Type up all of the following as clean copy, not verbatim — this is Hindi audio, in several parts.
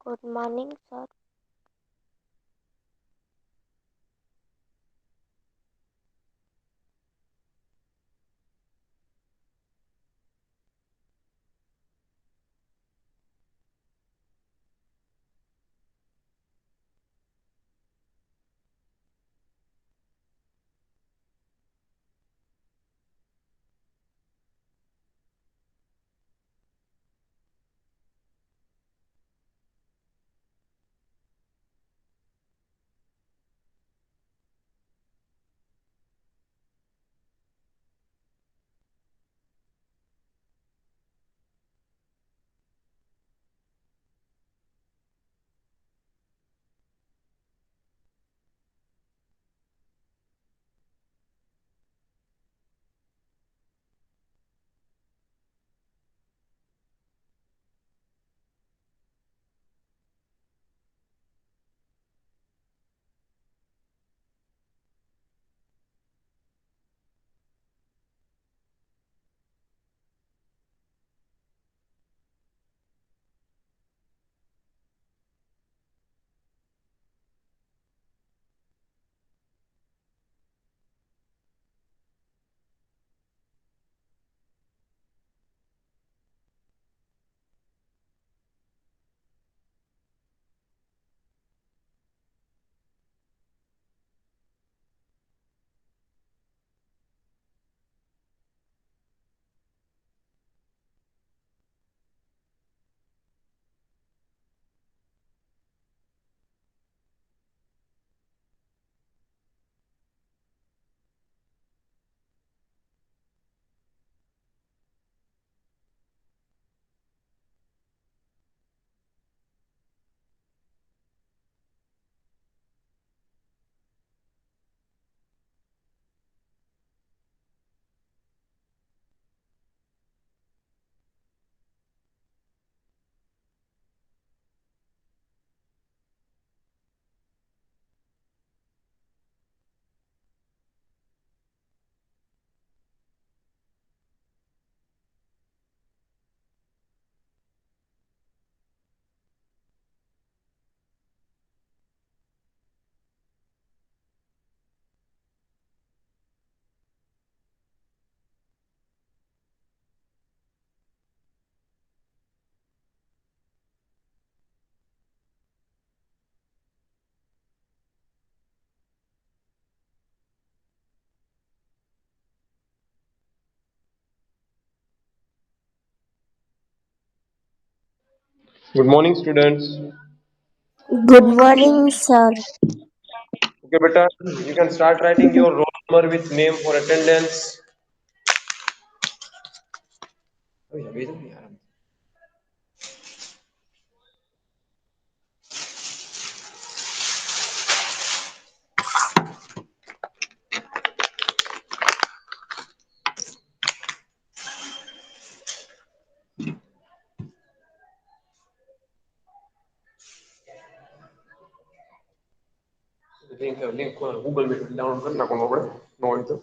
Good morning, sir. Good morning, students. Good morning, sir. Okay, beta, you can start writing your roll number with name for attendance. Link Google Meet download करना कोनो આપણે નો હોય તો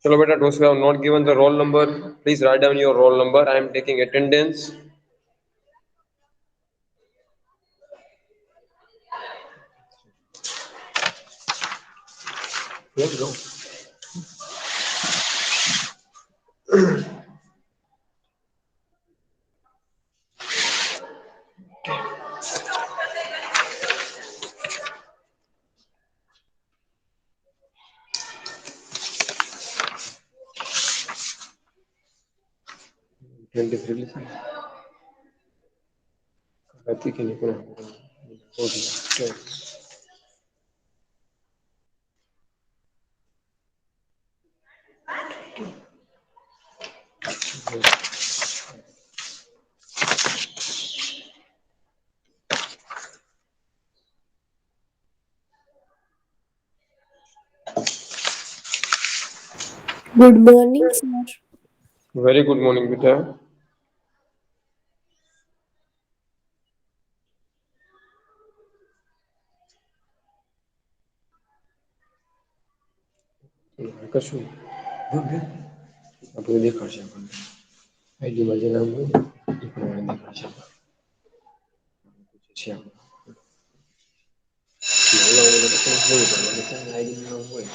चलो बेटा, those who have not given the roll number, please write down your roll number. I am taking attendance. Let's go. Good morning, sir. Very good morning, beta. કશું આપણે દેખાડશે આપણને આઈડીમાં જે નામ હોય એ પ્રમાણે દેખાડશે છે આઈડી નામ હોય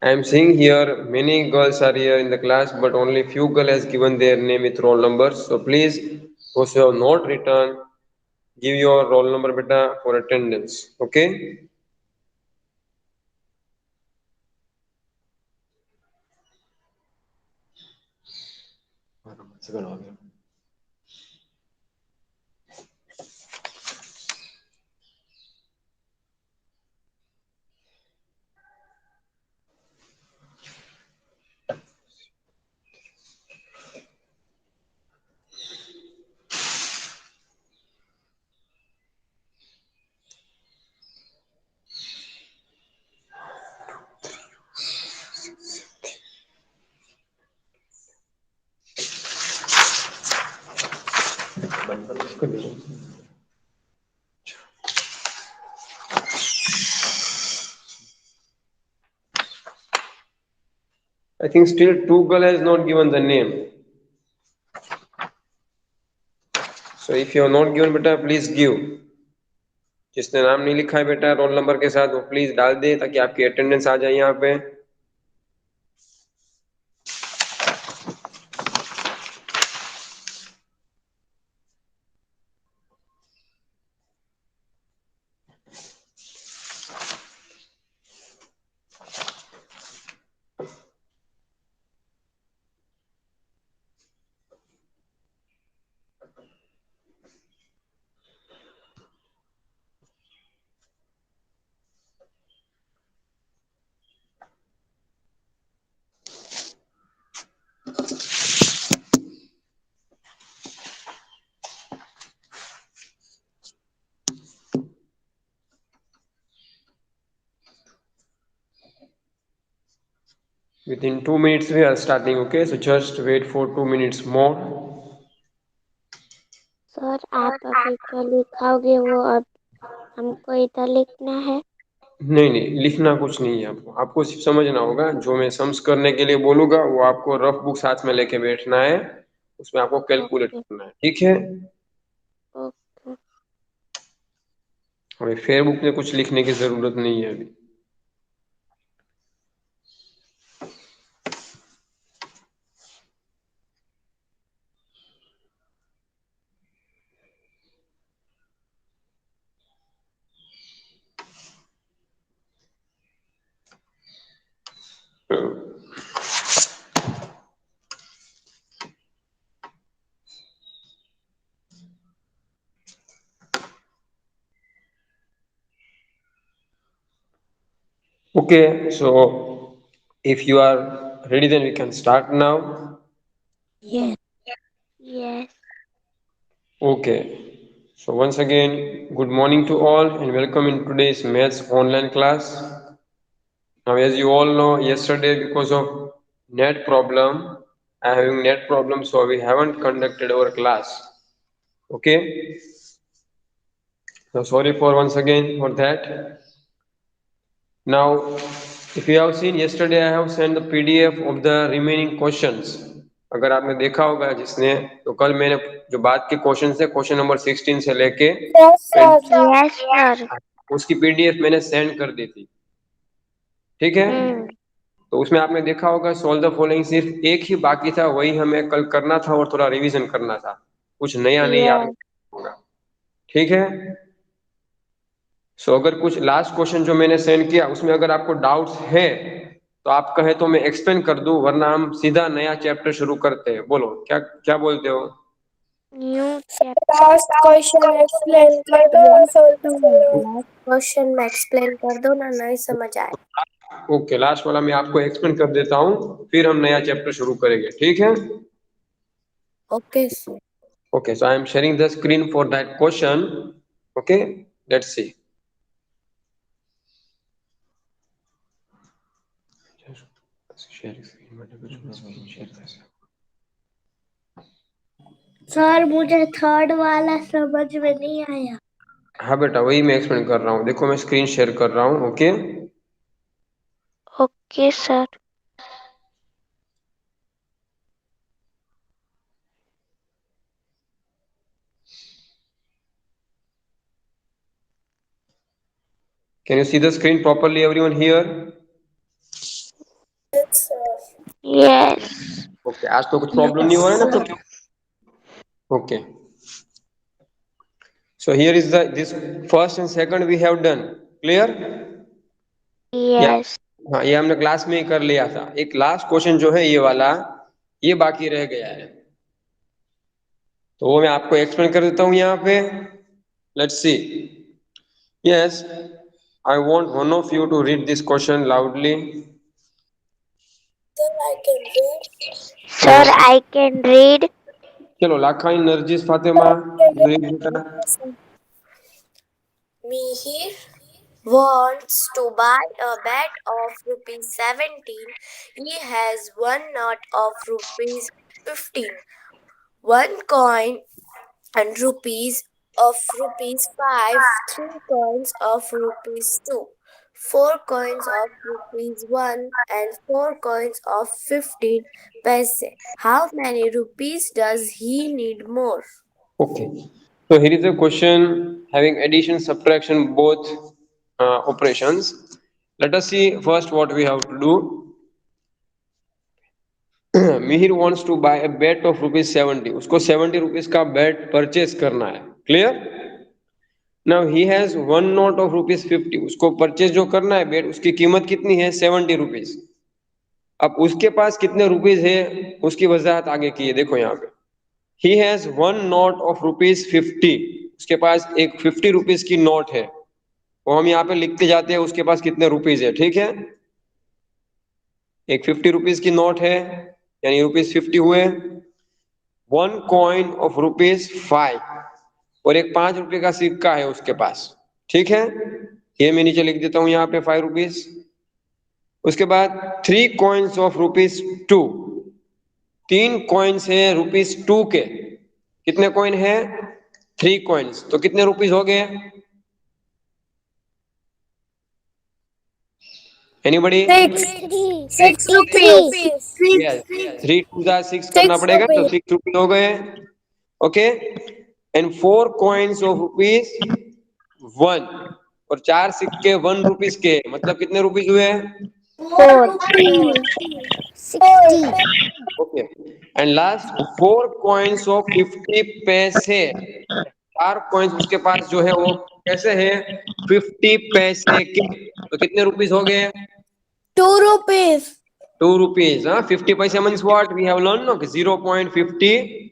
I am seeing here many girls are here in the class, but only few girls has given their name with roll numbers. So please, those who have not written, give your roll number beta for attendance. Okay? I think still two girl has not given the name. So if you have not given beta, please give. जिसने नाम नहीं लिखा है बेटा रोल नंबर के साथ वो प्लीज डाल दे ताकि आपकी अटेंडेंस आ जाए यहाँ पे within 2 minutes we are starting. Okay, so just wait for 2 minutes more. Sir आप अभी जो लिखाओगे वो अब हमको इधर लिखना है। नहीं नहीं लिखना कुछ नहीं है आपको सिर्फ समझना होगा जो मैं सम्स करने के लिए बोलूंगा वो आपको रफ बुक साथ में लेके बैठना है उसमें आपको कैलकुलेट ओके करना है ठीक है ओके हमें फेयर बुक में कुछ लिखने की जरूरत नहीं है अभी Okay, so if you are ready, then we can start now. Yes yes Okay, so once again, good morning to all and welcome in today's maths online class. Now, as you all know, yesterday because of net problem, I having net problem, so we haven't conducted our class. Okay, so sorry for once again for that. Now, if you have seen yesterday, I have sent the PDF of the remaining questions. अगर आपने देखा होगा जिसने तो कल मैंने जो बात के क्वेश्चन है क्वेश्चन नंबर 16 से लेके यस सर उसकी पीडीएफ मैंने सेंड कर दी थी ठीक है तो उसमें आपने देखा होगा सॉल्व द फॉलोइंग सिर्फ एक ही बाकी था वही हमें कल करना था और थोड़ा रिवीजन करना था कुछ नया नहीं आपने यस होगा ठीक है सो अगर कुछ लास्ट क्वेश्चन जो मैंने सेंड किया उसमें अगर आपको डाउट्स है तो आप कहे तो मैं एक्सप्लेन कर दूं वरना हम सीधा नया चैप्टर शुरू करते हैं बोलो क्या क्या बोलते हो न्यू लास्ट क्वेश्चन एक्सप्लेन कर दो लास्ट क्वेश्चन में एक्सप्लेन कर दो ना नहीं समझ आए ओके लास्ट वाला मैं आपको एक्सप्लेन कर देता हूँ फिर हम नया चैप्टर शुरू करेंगे ठीक है okay sir Okay, so I am sharing the screen for that question. Okay, let's see. Sir मुझे थर्ड वाला समझ में नहीं आया। हाँ बेटा, वही मैं एक्सप्लेन कर रहा हूँ। देखो, मैं स्क्रीन शेयर कर रहा हूँ। Okay, okay sir. can you see the screen properly, everyone here? Yes. Okay, आज तो कुछ प्रॉब्लम नहीं हो रहा है ना? तो okay, so here is the this first and second we have done. Clear? या यस। हाँ, ये हमने क्लास में ही कर लिया था। एक लास्ट क्वेश्चन जो है ये वाला, ये बाकी रह गया है, तो वो मैं आपको एक्सप्लेन कर देता हूँ यहाँ पे। Let's see. Yes, I want one of you to read this question loudly. Sir I can read. चलो, लाखानी नरजिस फातिमा, रीड बेटा। Mihir wants to buy a bed of rupees 17. He has one note of rupees 15, one coin and rupees 5, three coins of rupees 2, four coins of rupees 1 and four coins of 15 paise. How many rupees does he need more? Okay, so here is a question having addition, subtraction, both operations. Let us see first what we have to do. Mihir wants to buy a bet of rupees 70. उसको 70 रुपीज का बेट परचेस करना है। Clear? Now he has one note of rupees 50. उसको परचेस जो करना है बेट, उसकी कीमत कितनी है? 70 रुपीज। अब उसके पास कितने रुपीज है उसकी वजाहत आगे की है, देखो यहाँ पे। He has one note of rupees 50. उसके पास एक 50 रुपीज की नोट है, वो हम यहाँ पे लिखते जाते हैं उसके पास कितने रुपीज है। ठीक है, एक 50 रुपीज की नोट है, यानी रुपीज 50 हुए। वन कॉइन ऑफ रुपीज 5, और एक 5 रुपए का सिक्का है उसके पास। ठीक है, ये मैं नीचे लिख देता हूं यहाँ पे 5 रुपीज। उसके बाद थ्री कॉइन्स ऑफ रुपीज 2, तीन कॉइन्स है रुपीज 2 के। कितने कॉइन है? 3 कॉइन्स, तो कितने रुपीज हो गए? एनीबडी? 6 rupees. यस, 3 टू जा 6 करना पड़ेगा, तो 6 रुपीज हो गए। Okay, and 4 coins of rupees 1, और 4 सिक्के 1 रुपीज के, मतलब कितने रुपीज हुए? 60. Okay, and last 4 coins of 50 पैसे। 4 कॉइन्स उसके पास जो है वो कैसे है? 50 पैसे के, तो कितने रुपीज हो गए? 2 rupees. 2 रुपीज। हाँ, 50 पैसे means what we have learn no, 0.50।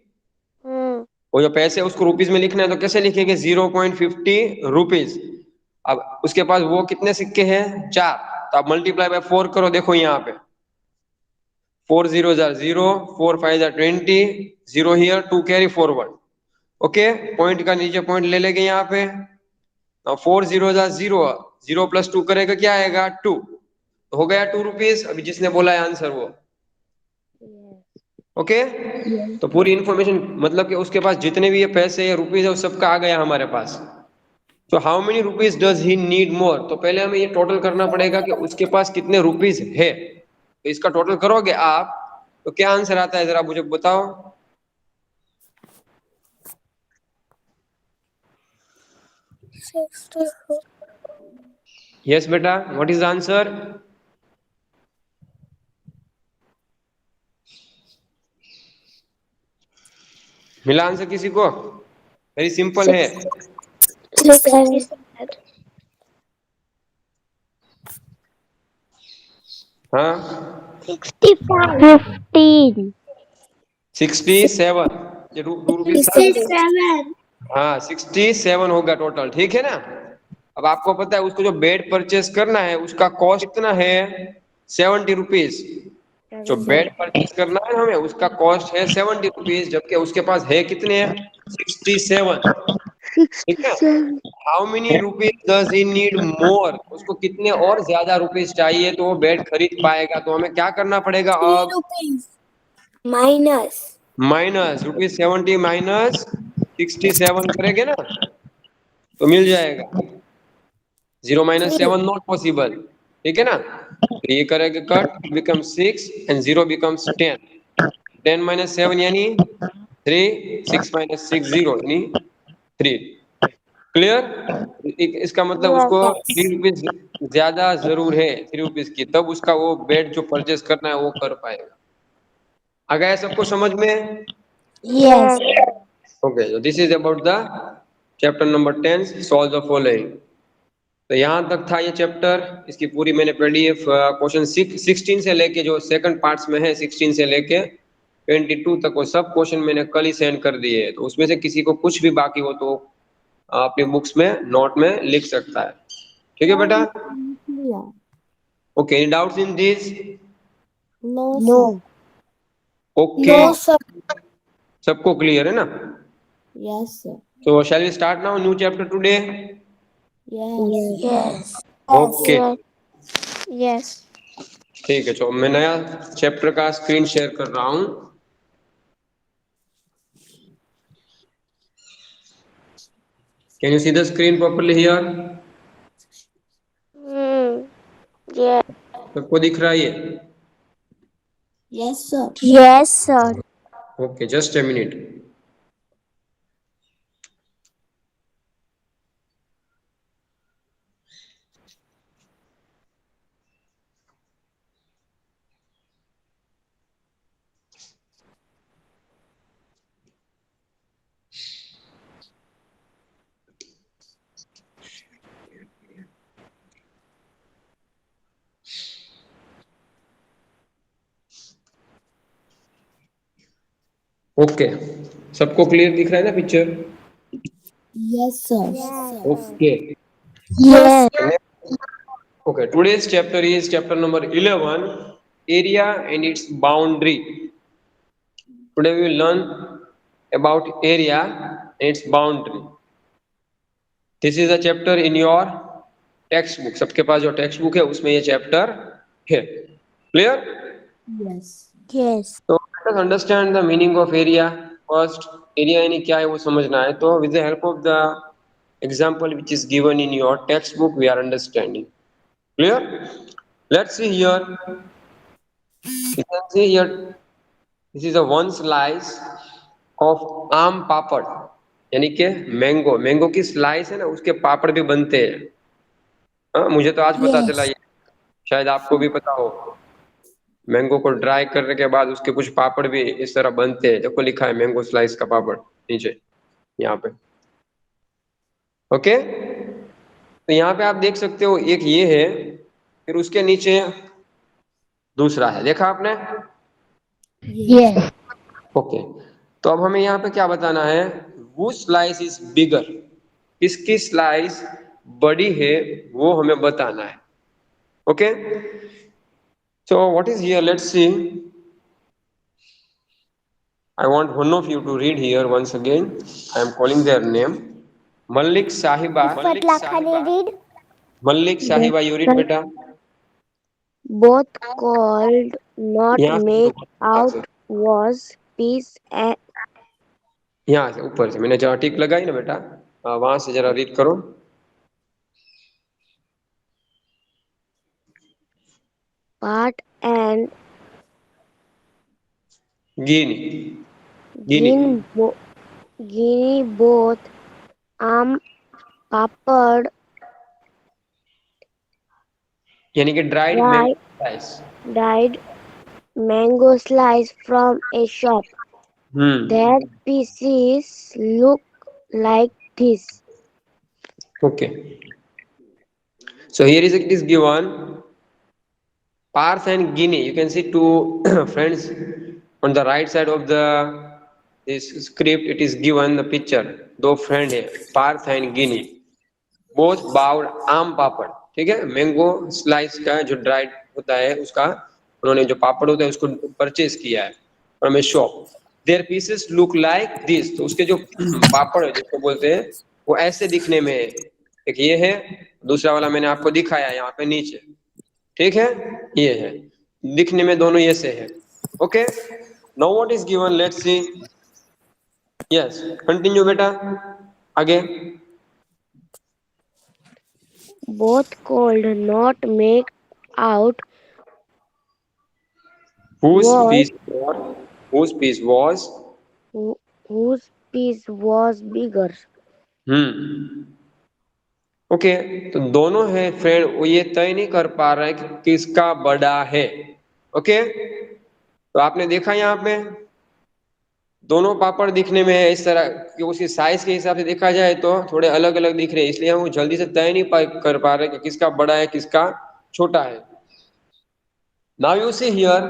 वो जो पैसे उसको रुपीज में लिखना है, तो कैसे लिखेंगे? 0.50 रुपीज। अब उसके पास वो कितने सिक्के हैं? 4, तो आप मल्टीप्लाई बाय 4 करो। देखो यहाँ पे 4 0 jar 0, 4 5 jar 20, 0 here, 2 carry forward. Okay, point का नीचे पॉइंट ले लेंगे यहाँ पे। 4 0 जार 0, 0 प्लस 2 करेगा क्या आएगा? 2, तो हो गया 2 रुपीज। अभी जिसने बोला है आंसर वो। ओके, तो पूरी इंफॉर्मेशन, मतलब कि उसके पास जितने भी ये पैसे या रुपीज है, वो सबका आ गया हमारे पास। तो how many rupees does he need more? तो पहले हमें ये टोटल करना पड़ेगा कि उसके पास कितने रुपीज है। तो इसका टोटल करोगे आप, तो क्या आंसर आता है जरा मुझे बताओ। यस बेटा, व्हाट इज द आंसर? मिला आंसर किसी को? वेरी सिंपल है। हाँ, 15. 67। ये 2 रुपीज का, 67. हाँ 67 होगा टोटल। ठीक है ना? अब आपको पता है उसको जो बेड परचेस करना है उसका कॉस्ट कितना है? 70 रुपीज। जो बेड परचेज करना है हमें उसका कॉस्ट है 70 रुपीज, जबकि उसके पास है कितने हैं? 67। ठीक है। 67. How many rupees does he need more? उसको कितने और ज्यादा रुपीज चाहिए तो वो बेड खरीद पाएगा? तो हमें क्या करना पड़ेगा थ्री अब? रुपीज माइनस माइनस ₹70 माइनस 67 करेंगे ना तो मिल जाएगा। 0 - 7 नॉट पॉसिबल। ठीक है ना, तो ये करेंगे कट, बिकम 6 एंड 0 बिकम्स 10। 10 - 7 यानी 3, 6 - 6 0 यानी 3। क्लियर? इसका मतलब उसको यस 3 रुपीज ज्यादा जरूर है, 3 रुपीज की, तब उसका वो बेड जो परचेस करना है वो कर पाएगा। आ गया सबको समझ में? Yes okay, so this is about the chapter number 10, solve the following। तो यहाँ तक था ये चैप्टर। इसकी पूरी मैंने पीडीएफ क्वेश्चन 16 से लेके जो सेकंड पार्ट्स में है 16 से लेके 22 तक वो सब क्वेश्चन मैंने कल ही सेंड कर दिए हैं। तो उसमें से किसी को कुछ भी बाकी हो तो अपनी बुक्स में नोट में लिख सकता है। ठीक है बेटा? Okay, any doubts in this? No No. Sir okay, no sir सबको क्लियर है ना? यस सर तो shall we start now new chapter today? Yes yes okay, Yes. ठीक है। तो मैं नया चैप्टर का स्क्रीन शेयर कर रहा हूँ। Can you see the screen properly here? Yeah. सबको दिख रहा है ये? Yes sir Yes, sir. Okay, just a minute. Okay, सबको क्लियर दिख रहा है ना picture? Yes sir okay Yes. Okay, today's chapter is chapter number 11, area and its boundary. Today we will learn about area and its boundary. This is a chapter in your textbook। सबके पास जो टेक्स्ट बुक है उसमें ये चैप्टर है। क्लियर? Yes Yes. तो let us understand the meaning of area first। Area यानी क्या है वो समझना है, तो with the help of the example which is given in your textbook we are understanding। Clear? Let's see here, you can see here, this is a one slice of आम पापड़, यानी कि मैंगो, मैंगो की स्लाइस है ना उसके पापड़ भी बनते हैं। हाँ, मुझे तो आज पता चला यस ये, शायद आपको भी पता हो। मैंगो को ड्राई करने के बाद उसके कुछ पापड़ भी इस तरह बनते हैं। देखो लिखा है मैंगो स्लाइस का पापड़ नीचे यहाँ पे। ओके, तो यहाँ पे आप देख सकते हो एक ये है, फिर उसके नीचे दूसरा है, देखा आपने? Yes. ओके, तो अब हमें यहाँ पे क्या बताना है? वो स्लाइस इज बिगर, किसकी स्लाइस बड़ी है वो हमें बताना है। Okay, so what is here, let's see. I want one of you to read here once again. I am calling their name. Malik Sahiba. Fatla Khani read. Malik Sahiba, you read beta. Both called not यहाँ से शुरू make करो, यहाँ out से, was peace and यहाँ से ऊपर से मैंने जहाँ टिक लगाई ना बेटा, वहां से जरा रीड करो। part and Guinea, Guinea, gin Guinea both papad यानी कि dried dry, mango slice. dried mango slice from a shop. Their pieces look like this. Okay, so here is it is given Parth and Guinea. You can see two friends on the right side of the this script. It is given the picture, दो friend है Parth and Ginni, both bought aam papad. ठीक है, मैंगो स्लाइस का जो ड्राइड होता है उसका उन्होंने जो पापड़ होता है उसको परचेज किया है from a shop. Their pieces look like this, तो उसके जो पापड़ है जिसको बोलते हैं वो ऐसे दिखने में है। एक ये है, दूसरा वाला मैंने आपको दिखाया यहाँ पे नीचे, ठीक है, ये है, दिखने में दोनों ये से है। Okay, now what is given, let's see. Yes, continue बेटा, आगे। Both could not make out whose was piece or whose piece was whose piece was bigger. Hmm okay, तो दोनों है फ्रेंड, वो ये तय नहीं कर पा रहे कि किसका बड़ा है। ओके, तो आपने देखा यहाँ पे दोनों पापड़ दिखने में है इस तरह कि उसकी साइज के हिसाब से देखा जाए तो थोड़े अलग अलग दिख रहे हैं, इसलिए हम जल्दी से तय नहीं कर पा रहे कि किसका बड़ा है किसका छोटा है। Now you see here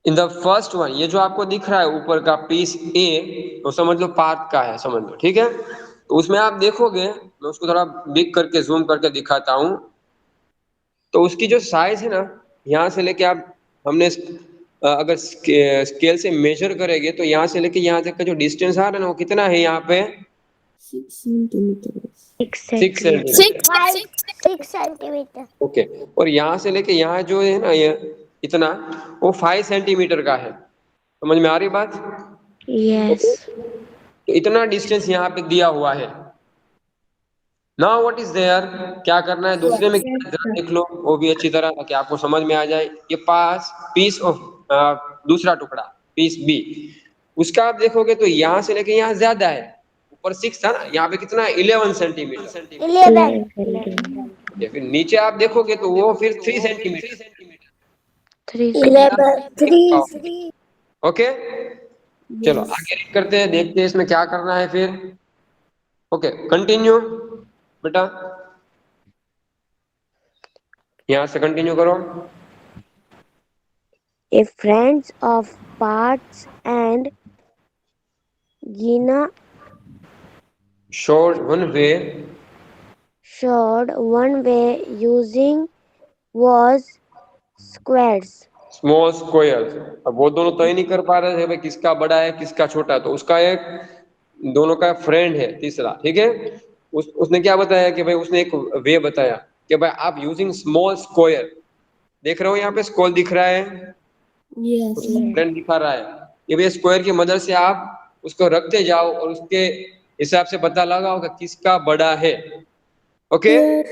in the first one, ये जो आपको दिख रहा है ऊपर का पीस ए, तो समझ लो पार्क का है, समझ लो, ठीक है। तो उसमें आप देखोगे, मैं उसको थोड़ा बिग करके जूम करके दिखाता हूँ, तो उसकी जो साइज है ना, यहाँ से लेके आप हमने अगर स्केल से मेजर करेंगे तो यहाँ से लेके यहाँ तक का जो डिस्टेंस आ रहा है ना वो कितना है यहाँ पे 6 centimeters. 6 6 centimeters. Centimetre. 6 centimeters. Okay, और यहाँ से लेके यहाँ जो है ना ये इतना, वो 5 सेंटीमीटर का है। समझ में आ रही बात? Okay, Yes. तो इतना डिस्टेंस यहाँ पे दिया हुआ है। नाउ व्हाट इज देयर, क्या करना है दूसरे में, Yes, जरा sir. देख लो वो भी अच्छी तरह ताकि आपको समझ में आ जाए। ये पास पीस ऑफ दूसरा टुकड़ा पीस बी, उसका आप देखोगे तो यहाँ से लेके यहाँ ज्यादा है, ऊपर 6 था ना, यहाँ पे कितना है 11 सेंटीमीटर। 11 centimeters. या फिर नीचे आप देखोगे तो वो फिर 3 सेंटीमीटर। 3 11, centimeters. 3. ओके, चलो Yes. आगे रीड करते हैं, देखते हैं इसमें क्या करना है फिर। ओके, कंटिन्यू बेटा, यहाँ से कंटिन्यू करो। A friends of parts and Gina शोर one way showed one way using was squares. Small square. अब वो दोनों तय नहीं कर पा रहे थे भाई किसका बड़ा है किसका छोटा है, तो उसका एक दोनों का फ्रेंड है तीसरा, ठीक है, उसने क्या बताया कि भाई उसने एक वे बताया कि भाई आप यूजिंग स्मॉल स्क्वायर, देख रहे हो यहाँ पे स्क्वायर दिख रहा है, Yes, उसका sir. फ्रेंड दिखा रहा है, ये भाई स्क्वायर की मदद से आप उसको रखते जाओ और उसके हिसाब से पता लगाओ कि किसका बड़ा है। ओके,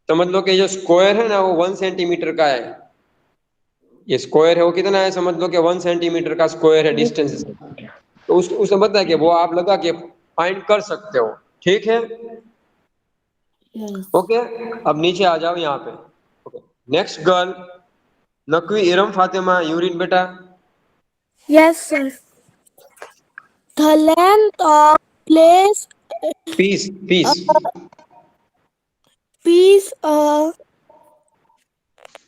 समझ लो कि जो स्क्वायर है ना वो 1 सेंटीमीटर का है, ये स्क्वायर है वो कितना है, समझ लो कि 1 सेंटीमीटर का स्क्वायर है डिस्टेंस, तो उसने बताया कि वो आप लगा के फाइंड कर सकते हो, ठीक है। Yes. ओके, अब नीचे आ जाओ यहाँ पे। Okay, next girl Naqvi Iram Fatima, you read बेटा। Yes, sir. The length of place piece piece piece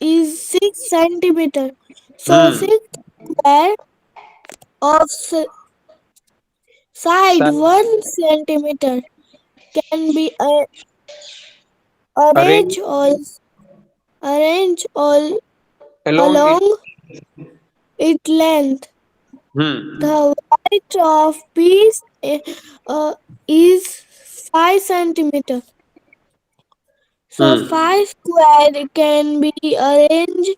is 6 centimeter. So 6 square of side Side. 1 centimeter can be arrange arranged all along it. along its length. Hmm The height of piece is 5 centimeter. So 5 square can be arranged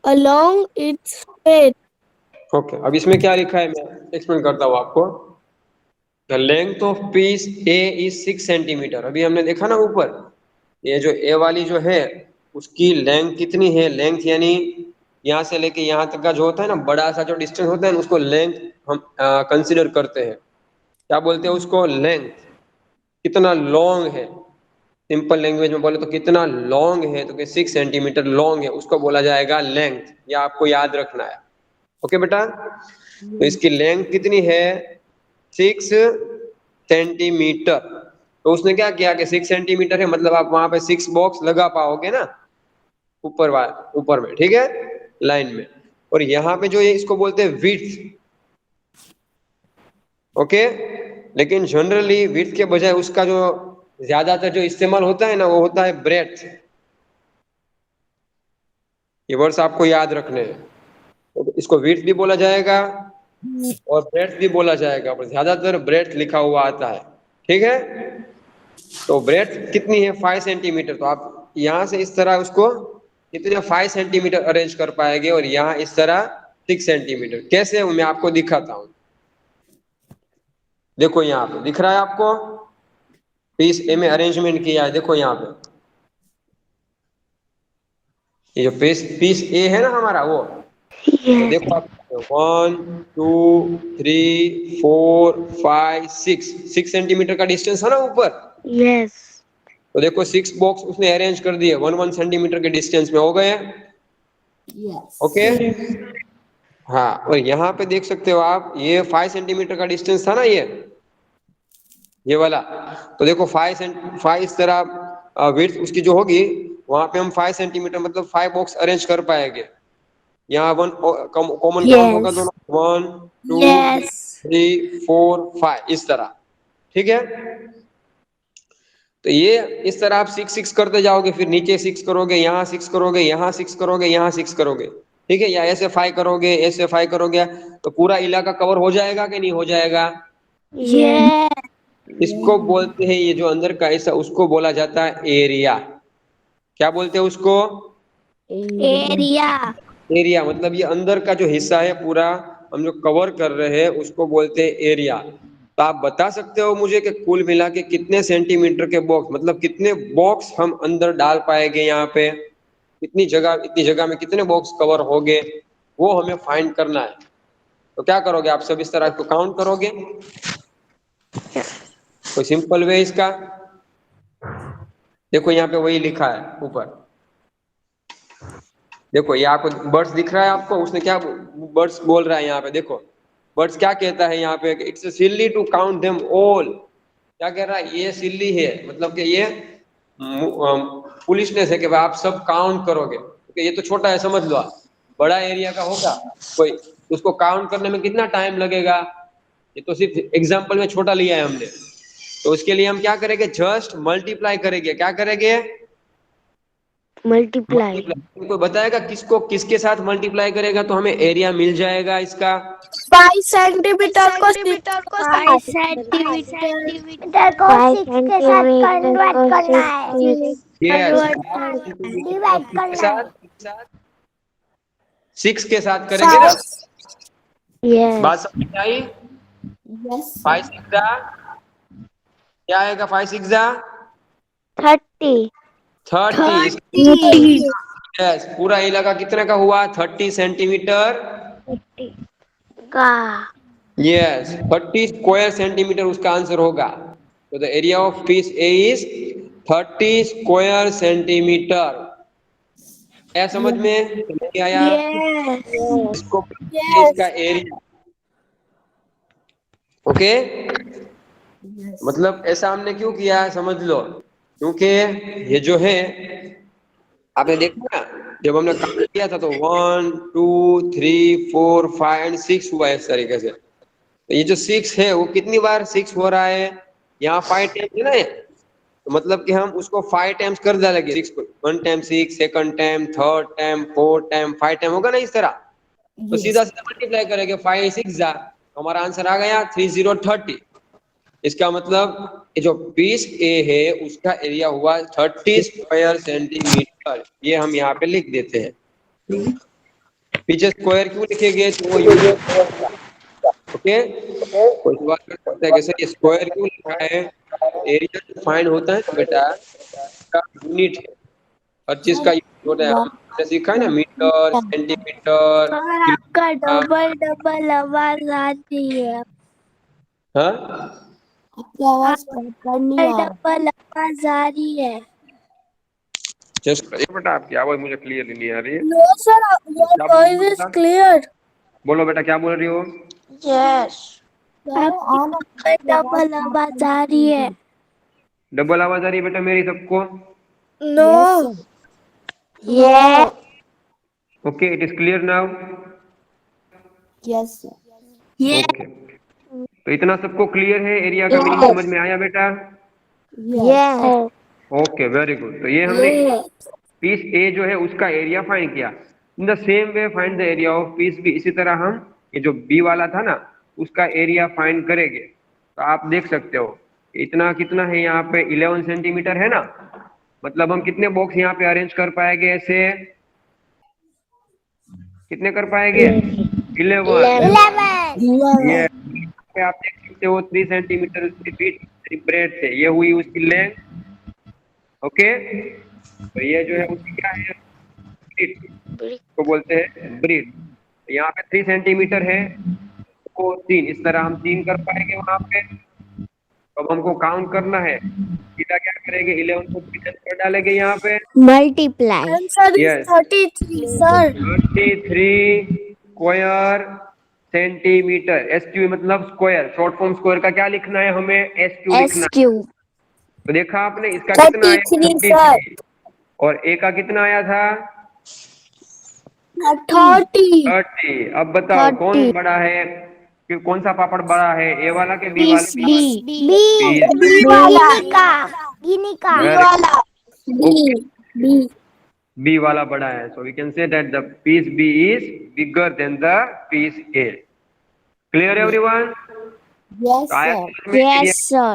along its weight. Okay, अब इसमें क्या लिखा है मैं एक्सप्लेन करता हूँ आपको। The length of peace A is 6 centimetre, अभी हमने देखा ना ऊपर, ये जो ए वाली जो है उसकी लेंथ कितनी है, लेंथ यानी यहाँ से लेके यहाँ तक का जो होता है ना बड़ा सा जो डिस्टेंस होता है ना, उसको लेंथ हम कंसिडर करते हैं, क्या बोलते हैं उसको, लेंथ। कितना लॉन्ग है, सिंपल लैंग्वेज में बोले तो कितना लॉन्ग है, तो 6 सेंटीमीटर लॉन्ग है, उसको बोला जाएगा लेंथ, या आपको याद रखना है। ओके बेटा, तो इसकी लेंथ कितनी है 6 सेंटीमीटर। तो उसने क्या किया कि 6 सेंटीमीटर है मतलब आप वहां पे 6 बॉक्स लगा पाओगे ना ऊपर में, ठीक है, लाइन में। और यहाँ पे जो ये इसको बोलते हैं विड्थ। ओके, लेकिन जनरली विड्थ के बजाय उसका जो ज्यादातर जो इस्तेमाल होता है ना वो होता है ब्रेथ। ये वर्ड्स आपको याद रखने हैं। तो इसको विड्थ भी बोला जाएगा और ब्रेड्थ भी बोला जाएगा, पर ज्यादातर ब्रेड्थ लिखा हुआ आता है। ठीक है, तो ब्रेड्थ कितनी है 5 सेंटीमीटर, तो आप यहाँ से इस तरह उसको कितने 5 सेंटीमीटर अरेंज कर पाएंगे, और यहाँ इस तरह 6 सेंटीमीटर। कैसे मैं आपको दिखाता हूँ। देखो यहाँ पे दिख रहा है आपको, पीस ए में अरेंजमेंट किया है। देखो यहाँ पे ये जो पीस ए है ना हमारा, वो तो देखो आप 1 2 3 4 5 6 सेंटीमीटर का डिस्टेंस है ना ऊपर। Yes. तो देखो 6 बॉक्स उसने अरेंज कर दिए 1 सेंटीमीटर के डिस्टेंस में हो गए। Yes. ओके, हाँ, और यहाँ पे देख सकते हो आप, ये 5 सेंटीमीटर का डिस्टेंस था ना ये वाला। तो देखो 5 इस तरह विड्थ उसकी जो होगी, वहां पे हम 5 सेंटीमीटर मतलब 5 बॉक्स अरेंज कर पाएंगे। यहाँ वन कॉमन काउंट होगा दोनों, 1 2 Yes. 3 4 5 इस तरह। ठीक है, तो ये इस तरह आप 6 करते जाओगे, फिर नीचे 6 करोगे, यहाँ 6 करोगे, यहाँ 6 करोगे, यहाँ 6 करोगे। ठीक है, या ऐसे 5 करोगे, ऐसे 5 करोगे, तो पूरा इलाका कवर हो जाएगा कि नहीं हो जाएगा। Yes. इसको बोलते हैं, ये जो अंदर का हिस्सा उसको बोला जाता है एरिया। क्या बोलते हैं उसको? Area. एरिया, मतलब ये अंदर का जो हिस्सा है पूरा हम जो कवर कर रहे हैं उसको बोलते हैं एरिया। तो आप बता सकते हो मुझे कि कुल मिला के कितने सेंटीमीटर के बॉक्स, मतलब कितने बॉक्स हम अंदर डाल पाएंगे, यहाँ पे इतनी जगह में कितने बॉक्स कवर होंगे, वो हमें फाइंड करना है। तो क्या करोगे आप सब, इस तरह को काउंट करोगे। कोई सिंपल वे इसका, देखो यहाँ पे वही लिखा है ऊपर। देखो ये आपको बर्ड्स दिख रहा है आपको, उसने क्या बर्ड्स बोल रहा है यहाँ पे, देखो बर्ड्स क्या कहता है यहाँ पे, it's silly to count them all. क्या कह रहा है, ये सिली है, मतलब कि ये पुलिसनेस है कि भाई आप सब काउंट करोगे, क्योंकि ये तो छोटा है समझ लो आप, बड़ा एरिया का होगा कोई, उसको काउंट करने में कितना टाइम लगेगा। ये तो सिर्फ एग्जाम्पल में छोटा लिया है हमने, तो उसके लिए हम क्या करेंगे, जस्ट मल्टीप्लाई करेंगे। क्या करेंगे? Multiply. कोई बताएगा किसको किसके साथ मल्टीप्लाई करेगा तो हमें एरिया मिल जाएगा इसका? 5 सेंटीमीटर को 5 सेंटीमीटर को 6 के साथ कन्वर्ट करना है। डिवाइड करना है। 6 के साथ करेंगे ना। Yes. बात समझ में आई? Yes. 5 6 क्या आएगा, 5 6 30. 30। यस, पूरा इलाका कितने का हुआ, 30 सेंटीमीटर का। यस, 30 स्क्वायर सेंटीमीटर उसका आंसर होगा। तो the area of piece A is 30 square centimetre. आया समझ में? नहीं आया? इसको इसका एरिया। ओके, मतलब ऐसा हमने क्यों किया है समझ लो, क्योंकि ये जो है आपने देखा ना, जब हमने काम किया था तो 1 2 3 4 5 एंड 6 हुआ इस तरीके से। तो ये जो 6 है वो कितनी बार 6 हो रहा है, यहाँ 5 टाइम्स है ना, तो मतलब कि हम उसको 5 टाइम्स कर डालेंगे 6 को, 1 time 6, second time, third time, 4 time, 5 time होगा ना इस तरह। तो सीधा सीधा मल्टीप्लाई करेंगे, 5 6 हमारा आंसर आ गया 30। इसका मतलब ये जो पीस ए है उसका एरिया हुआ 30 स्क्वायर सेंटीमीटर। ये हम यहाँ पे लिख देते हैं। पीछे स्क्वायर क्यों लिखेंगे, तो वो ओके, कोई सवाल कर सकता है कि सर ये स्क्वायर क्यों लिखा है। एरिया जो फाइंड होता है ना बेटा, का यूनिट है, हर चीज का यूनिट होता है। हमने सीखा है ना, मीटर, सेंटीमीटर, आपका डबल आवाज आती है। हाँ, आपकी आवाज प्रॉपर नहीं आ रही। डबल आवाज आ रही है। जस्ट बेटा आपकी आवाज मुझे क्लियरली नहीं आ रही है। No sir, your voice is clear. बोलो बेटा क्या बोल रही हो? यस, आपकी डबल आवाज आ रही है। डबल आवाज आ रही है बेटा मेरी सबको? No. Yes. Okay, it is clear now? Yes, sir. Okay, तो इतना सबको क्लियर है, एरिया का मीनिंग समझ में आया बेटा? Yes. Okay, very good. तो ये हमने पीस ए जो है उसका एरिया फाइंड किया। In the same way find the area of piece B. इसी तरह हम ये जो बी वाला था ना उसका एरिया फाइंड करेंगे। तो आप देख सकते हो इतना कितना है यहाँ पे 11 सेंटीमीटर है ना, मतलब हम कितने बॉक्स यहाँ पे अरेंज कर पाएंगे ऐसे, कितने कर पाएंगे? 11। 11. ये 11. पे आप देख सकते हो 3 सेंटीमीटर उसकी बीट ब्रेड से, ये हुई उसकी लेंथ। ओके, तो ये जो है उसकी क्या है, ब्रीड को बोलते हैं ब्रीड। यहाँ पे 3 सेंटीमीटर है तो 3, इस तरह हम 3 कर पाएंगे वहां पे। अब हमको काउंट करना है, सीधा क्या करेंगे, 11 को 3 पर डालेंगे यहाँ पे। Multiply. Answer is yes, 33, sir. 33 square centimetre. S Q मतलब स्क्वायर, शॉर्ट फॉर्म स्क्वायर का क्या लिखना है हमें, एस क्यू लिखना है। SQ. तो देखा आपने इसका कितना आया, 33, sir. 33, और ए का कितना आया था, 30. 30। अब बताओ 30. कौन बड़ा है, कि कौन सा पापड़ बड़ा है, ए वाला के बी Piece वाला? B. Piece B वाला. Ginika. B Very वाला. okay. B. बी वाला बड़ा है, so we can say that the piece B is bigger than the piece A. Clear everyone? Yes, तो आया sir. समझ में Yes, area sir.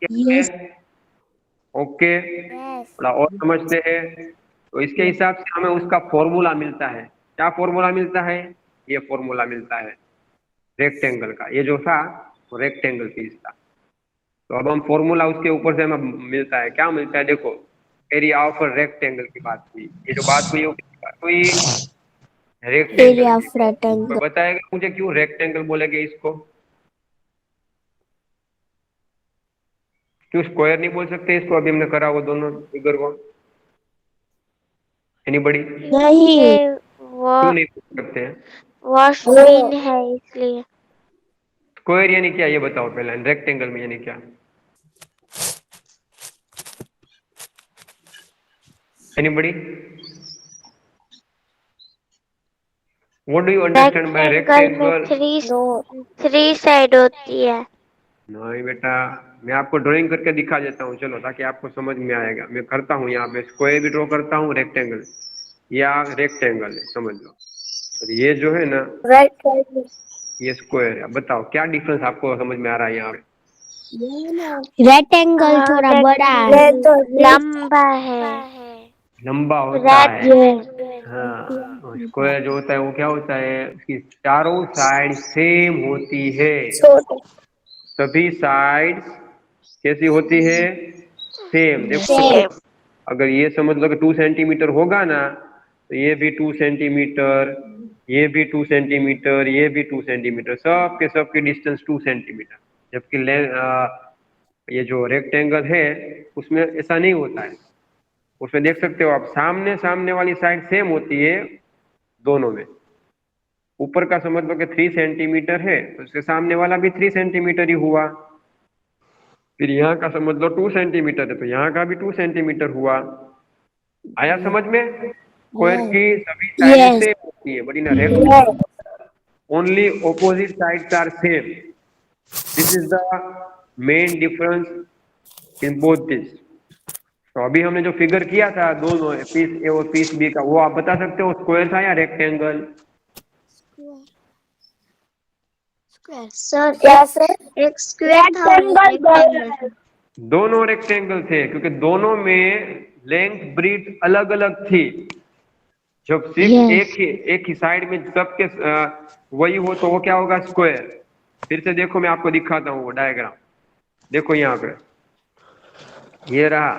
क्या है? Okay, Yes. थोड़ा और समझते हैं। तो इसके हिसाब से हमें उसका फॉर्मूला मिलता है। क्या फॉर्मूला मिलता है, ये फॉर्मूला मिलता है रेक्टेंगल का। ये जो था वो रेक्टेंगल पीस था। तो अब हम फॉर्मूला उसके ऊपर से हमें मिलता है, क्या मिलता है, देखो एरिया ऑफ रेक्टेंगल की बात हुई, ये जो बात हुई वो किसकी बात हुई, रेक्टेंगल Area of की। कोई rectangle. बताएगा मुझे क्यों रेक्टेंगल बोलेंगे इसको, क्यों स्क्वायर नहीं बोल सकते इसको, अभी हमने करा वो दोनों फिगर को, एनीबडी? नहीं. क्यों नहीं बोल सकते हैं? वॉशबीन है इसलिए. स्क्वायर यानी क्या ये बताओ पहले, रेक्टेंगल में यानी क्या, anybody? What do you understand by rectangle? Three side होती है. नहीं बेटा, मैं आपको ड्राइंग करके दिखा देता हूँ, चलो, ताकि आपको समझ में आएगा। मैं करता हूँ यहाँ पे स्क्वायर भी ड्रॉ करता हूँ, रेक्टेंगल या रेक्टेंगल है, समझ लो। और ये जो है ना Right. ये स्क्वायर है। अब बताओ क्या डिफरेंस आपको समझ में आ रहा है यहाँ पे? ये ना रेक्टेंगल थोड़ा बड़ा है. ये तो लंबा है. लंबा होता है। ये हाँ, स्क्वायर जो होता है वो क्या होता है, उसकी चारों साइड सेम होती है। छोटा. सभी साइड कैसी होती है, सेम। देखो Same. अगर ये समझ लो कि 2 सेंटीमीटर होगा ना, तो ये भी 2 सेंटीमीटर, ये भी 2 सेंटीमीटर, ये भी 2 सेंटीमीटर, सब के सब की डिस्टेंस 2 सेंटीमीटर। जबकि ये जो रेक्टेंगल है उसमें ऐसा नहीं होता है। उसमें देख सकते हो आप, सामने सामने वाली साइड सेम होती है दोनों में। ऊपर का समझ लो कि 3 सेंटीमीटर है तो उसके सामने वाला भी 3 सेंटीमीटर ही हुआ। फिर यहाँ का समझ लो 2 सेंटीमीटर है तो यहाँ का भी 2 सेंटीमीटर हुआ। आया समझ में? स्क्वायर की सभी साइड सेम होती है, but in rectangle only opposite sides are same. This is the main difference in both this. तो अभी हमने जो फिगर किया था दोनों पीस ए और पीस बी का, वो आप बता सकते हो स्क्वायर था या रेक्टेंगल? सर क्या सर? एक स्क्वायर था और एक रेक्टेंगल था. दोनों रेक्टेंगल थे क्योंकि दोनों में लेंथ ब्रीड अलग अलग थी। जब सिर्फ Yes. एक ही साइड में सबके वही हो तो वो क्या होगा, स्क्वायर। फिर से देखो मैं आपको दिखाता हूँ वो डायग्राम। देखो यहाँ पे ये रहा,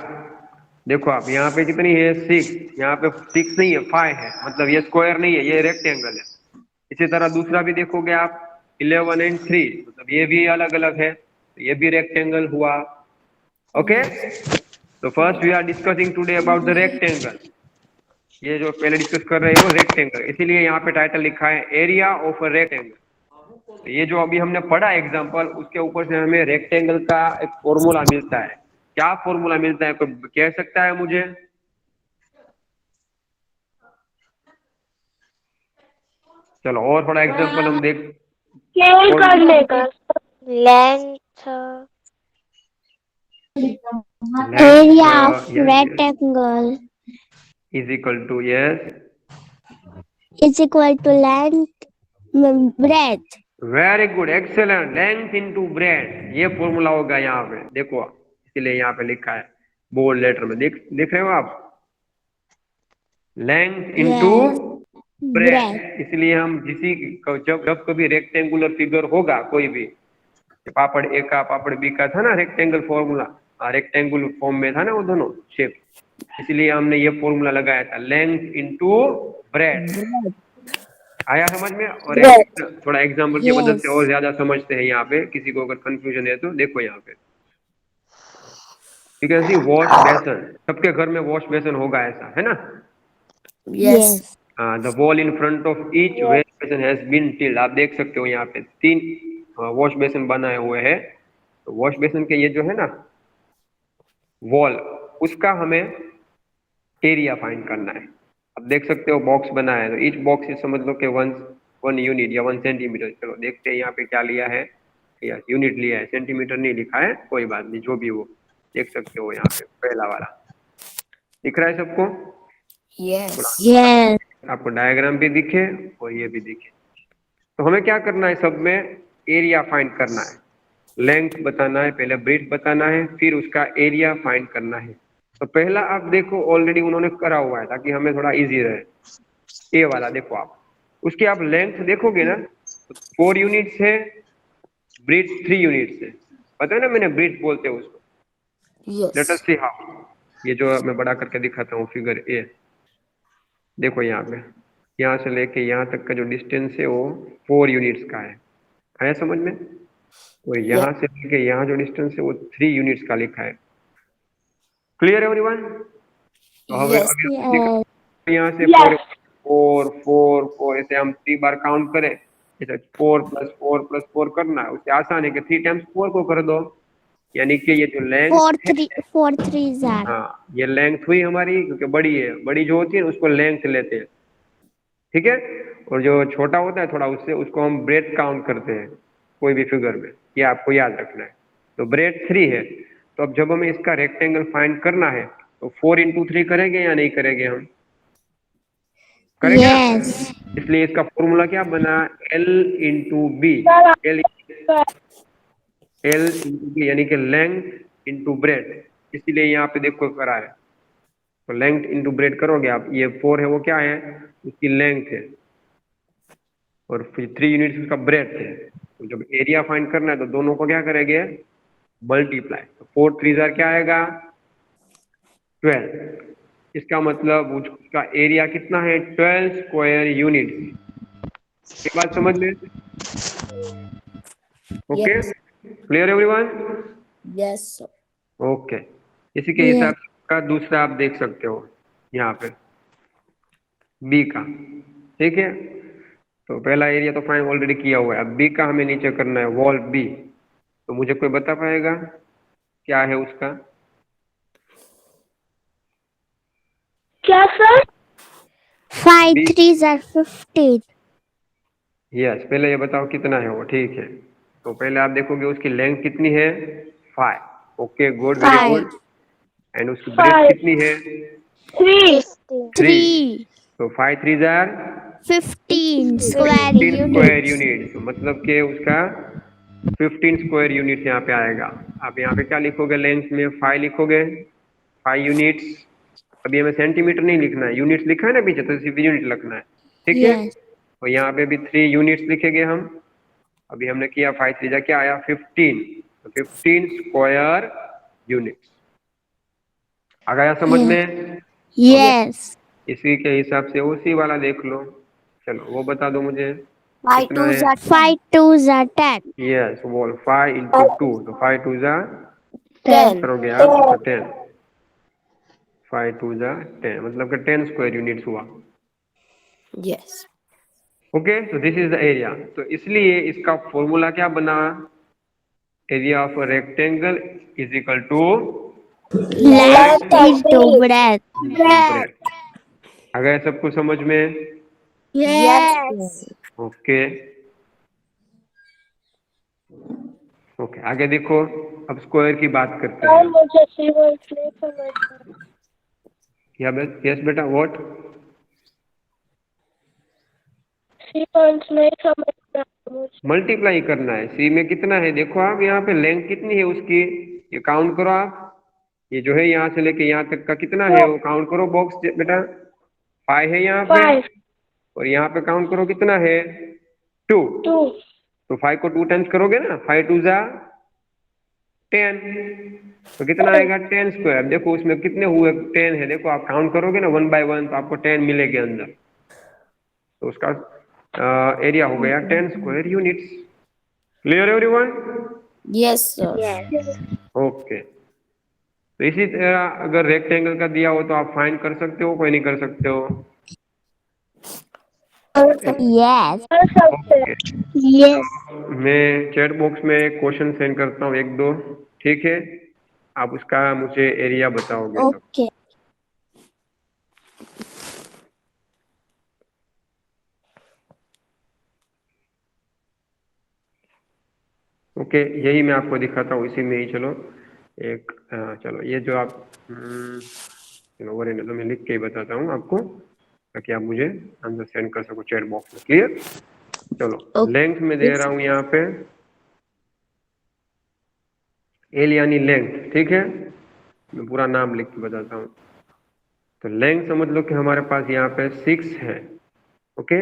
देखो आप यहाँ पे कितनी है 6, यहाँ पे 6 नहीं है 5 है, मतलब ये स्क्वायर नहीं है, ये रेक्टेंगल है। इसी तरह दूसरा भी देखोगे आप 11 एंड 3, मतलब ये भी अलग अलग है, तो ये भी रेक्टेंगल हुआ। ओके, तो first we are discussing today about the rectangle. ये जो पहले डिस्कस कर रहे हैं वो रेक्टेंगल, इसीलिए यहाँ पे टाइटल लिखा है एरिया ऑफ अ रेक्टेंगल। तो ये जो अभी हमने पढ़ा एग्जांपल, उसके ऊपर से हमें रेक्टेंगल का एक फॉर्मूला मिलता है। क्या फॉर्मूला मिलता है, कोई कह सकता है मुझे? चलो और थोड़ा एग्जांपल हम देख, स्केल करने का. Length. Length Area of rectangle. Is equal to, yes, is equal to length breadth. Very good, excellent. Length into breadth, ये फॉर्मूला होगा यहाँ पे। देखो, इसलिए यहाँ पे लिखा है बोल्ड लेटर में, देख रहे हो आप, length into Yes. Breadth. Bread. इसलिए हम जब जब कभी रेक्टेंगुलर फिगर होगा कोई भी, पापड़ ए का पापड़ बी का था ना रेक्टेंगल फॉर्मूला, रेक्टेंगुलर फॉर्म में था ना वो दोनों शेप, इसलिए हमने ये फॉर्मूला लगाया था, लेंथ इनटू ब्रेड। आया समझ में? और एक थोड़ा एग्जांपल की मदद से और ज्यादा समझते हैं यहाँ पे, किसी को अगर कंफ्यूजन है तो देखो यहाँ पे, you can see wash basin, सबके घर में वॉश बेसन होगा, ऐसा है ना? Yes. The wall in front of each where basin has been tiled, आप देख सकते हो यहाँ पे 3 वॉश बेसन बनाए हुए हैं। तो वॉश बेसन के ये जो है ना वॉल, उसका हमें एरिया फाइंड करना है। अब देख सकते हो बॉक्स बना है, तो ईच बॉक्स से समझ लो कि 1 यूनिट या 1 सेंटीमीटर। चलो देखते हैं यहाँ पे क्या लिया है, या यूनिट लिया है, सेंटीमीटर नहीं लिखा है, कोई बात नहीं, जो भी हो देख सकते हो यहाँ पे पहला वाला दिख रहा है सबको? Yes. आपको डायग्राम भी दिखे और ये भी दिखे। तो हमें क्या करना है, सब में एरिया फाइंड करना है, लेंथ बताना है, पहले ब्रेथ बताना है, फिर उसका एरिया फाइंड करना है। तो पहला आप देखो ऑलरेडी उन्होंने करा हुआ है ताकि हमें थोड़ा इजी रहे, ये वाला देखो आप, उसकी आप लेंथ देखोगे ना तो 4 यूनिट्स है, ब्रेथ 3 यूनिट्स है, पता है ना, मैंने ब्रेथ बोलते हैं उसको। लेट अस सी हाउ, ये जो मैं बड़ा करके दिखाता हूँ फिगर ए, देखो यहाँ पे, यहाँ से लेके यहाँ तक का जो डिस्टेंस है वो 4 यूनिट्स का है, आया समझ में? और यहाँ से लेके यहाँ जो डिस्टेंस है वो 3 यूनिट्स का लिखा है। क्लियर है एवरीवन? तो अभी Yes. यहाँ से 4 ऐसे हम 3 बार काउंट करें, जैसे 4 + 4 + 4 करना है, उससे आसान है कि 3 टाइम्स 4 को कर दो, यानी कि ये जो लेंथ 4 threes are. हाँ ये लेंथ हुई हमारी, क्योंकि बड़ी है, बड़ी जो होती है उसको लेंथ लेते हैं, ठीक है? और जो छोटा होता है थोड़ा उससे, उसको हम ब्रेथ काउंट करते हैं कोई भी फिगर में, ये आपको याद रखना है। तो ब्रेथ 3 है, तो अब जब हमें इसका रेक्टेंगल फाइंड करना है तो 4 × 3 करेंगे या नहीं करेंगे? हम करेंगे ना? Yes. इसलिए इसका फॉर्मूला क्या बना, L × B, L × B यानी कि लेंथ इंटू ब्रेथ, इसीलिए यहाँ पे देखो करा है। तो लेंथ इंटू ब्रेथ करोगे आप, ये 4 है वो क्या है, उसकी लेंथ है, और फिर 3 यूनिट्स उसका ब्रेथ है। तो जब एरिया फाइंड करना है तो दोनों को क्या करेंगे, मल्टीप्लाई। तो 4 3 क्या आएगा, 12। इसका मतलब उसका एरिया कितना है, 12 स्क्वायर यूनिट। ये बात समझ में? Okay, clear everyone? Yes, sir. Okay, इसी के हिसाब का दूसरा आप देख सकते हो यहाँ पे बी का, ठीक है? तो पहला एरिया तो फाइंड ऑलरेडी किया हुआ है, अब बी का हमें नीचे करना है, वॉल बी। तो मुझे कोई बता पाएगा क्या है उसका? क्या सर? 5 threes are 15. यस, पहले ये बताओ कितना है वो, ठीक है? तो पहले आप देखोगे उसकी लेंथ कितनी है, 5। Okay, good, very good. And उसकी ब्रेथ कितनी है, 3. 3। तो 5 3 15 square 15 स्क्वायर units. यूनिट, तो मतलब कि उसका 15 स्क्वायर यूनिट यहाँ पे आएगा। आप यहाँ पे क्या लिखोगे, लेंथ में 5 लिखोगे, 5 यूनिट्स। अभी हमें सेंटीमीटर नहीं लिखना है, यूनिट्स लिखा है ना पीछे, तो सिर्फ यूनिट लिखना है, ठीक है? Yes. तो यहाँ पे भी 3 यूनिट्स लिखेंगे हम। अभी हमने किया 5 3 क्या आया, 15। तो 15 स्क्वायर यूनिट्स आ गया समझ में? Yes. इसी के हिसाब से उसी वाला देख लो, चलो वो बता दो मुझे 5 कितना 2s है। are 5 twos are 10. यस, बोल 5 × 2, तो 5 2 10. करोगे आप तो 10, 5 2 10, मतलब कि 10 स्क्वायर यूनिट्स हुआ। Yes. ओके, तो दिस इज द एरिया। तो इसलिए इसका फॉर्मूला क्या बना, area of a rectangle is equal to Length into breadth. अगर सबको समझ में? Yes. ओके ओके, आगे देखो, अब स्क्वायर की बात करते हैं। मुझे सिंबल नहीं समझ। यस बेटा, व्हाट? पॉइंट्स नहीं समझ रहा मुझे। मल्टीप्लाई करना है। सी में कितना है देखो आप, यहाँ पे लेंथ कितनी है उसकी, ये काउंट करो आप। ये जो है यहाँ से लेके यहाँ तक का कितना है वो काउंट करो बॉक्स बेटा। 5 है यहाँ पे, 5 और यहाँ पे काउंट करो कितना है 2। 2 तो 5 को 2 टाइम्स करोगे ना, 5 2 जा 10, तो कितना आएगा 10 स्क्वायर। देखो उसमें कितने हुए 10 है, देखो आप काउंट करोगे ना 1 बाय 1 तो आपको 10 मिलेंगे अंदर। तो उसका एरिया हो गया 10 square units. Clear everyone? Yes, sir. Okay. तो इसी तरह अगर रेक्टेंगल का दिया हो तो आप फाइंड कर सकते हो, कोई नहीं कर सकते हो? Yes. कर सकते हैं। Yes. मैं चैट बॉक्स में एक क्वेश्चन सेंड करता हूँ, एक दो, ठीक है? आप उसका मुझे एरिया बताओगे सब। Okay. ओके, यही मैं आपको दिखाता हूँ, इसी में ही। चलो एक चलो ये जो आप चलो वो रहने दो, मैं लिख के ही बताता हूँ आपको ताकि आप मुझे आंसर सेंड कर सको चैट बॉक्स में। क्लियर? चलो लेंथ में दे रहा हूँ यहाँ पे, एल यानी लेंथ, ठीक है? मैं पूरा नाम लिख के बताता हूँ। तो लेंथ समझ लो कि हमारे पास यहाँ पे 6 है, okay?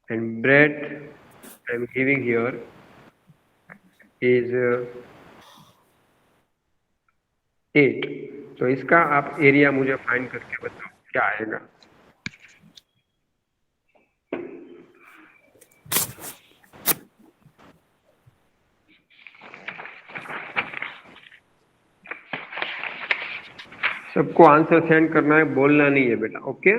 And breadth I am giving here is 8। तो इसका आप एरिया मुझे फाइंड करके बताओ क्या आएगा। सबको आंसर सेंड करना है, बोलना नहीं है बेटा, okay?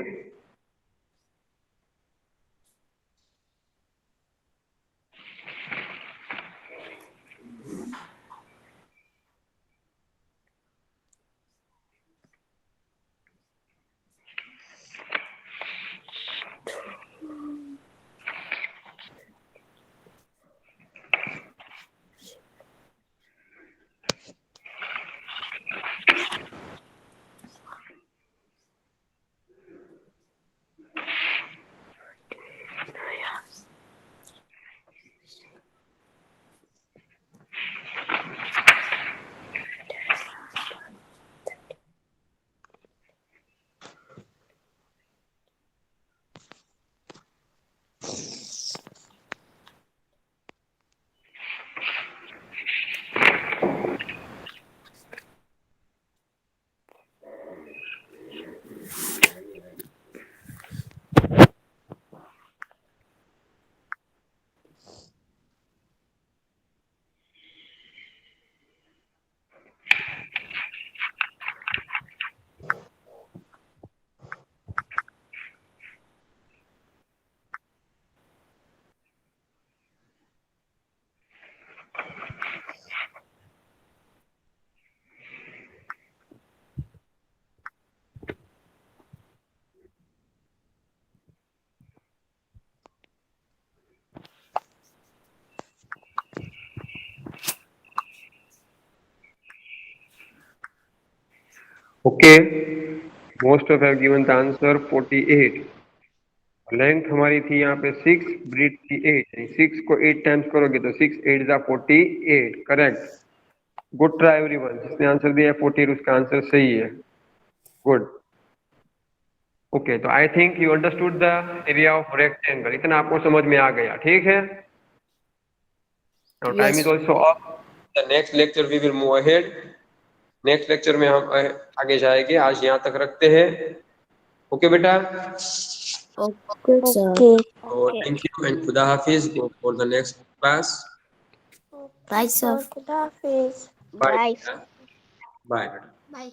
Okay, most of have given the answer 48। Length हमारी थी यहाँ पे 6, ब्रीथ थी 8। 6 को 8 टाइम्स करोगे तो 6 8 जा 48, करेक्ट। Good try everyone. जिसने आंसर दिया है 48 उसका आंसर सही है। गुड। ओके, तो I think you understood the area of rectangle. इतना आपको समझ में आ गया, ठीक है? Now time is also up. The next lecture we will move ahead. Next lecture में हम आगे जाएंगे। आज यहाँ तक रखते हैं। ओके बेटा? Okay, sir. Okay. So thank you and Khuda Hafiz. Go for the next class. Bye, sir. Khuda Hafiz. Bye. Bye. Bye. Bye.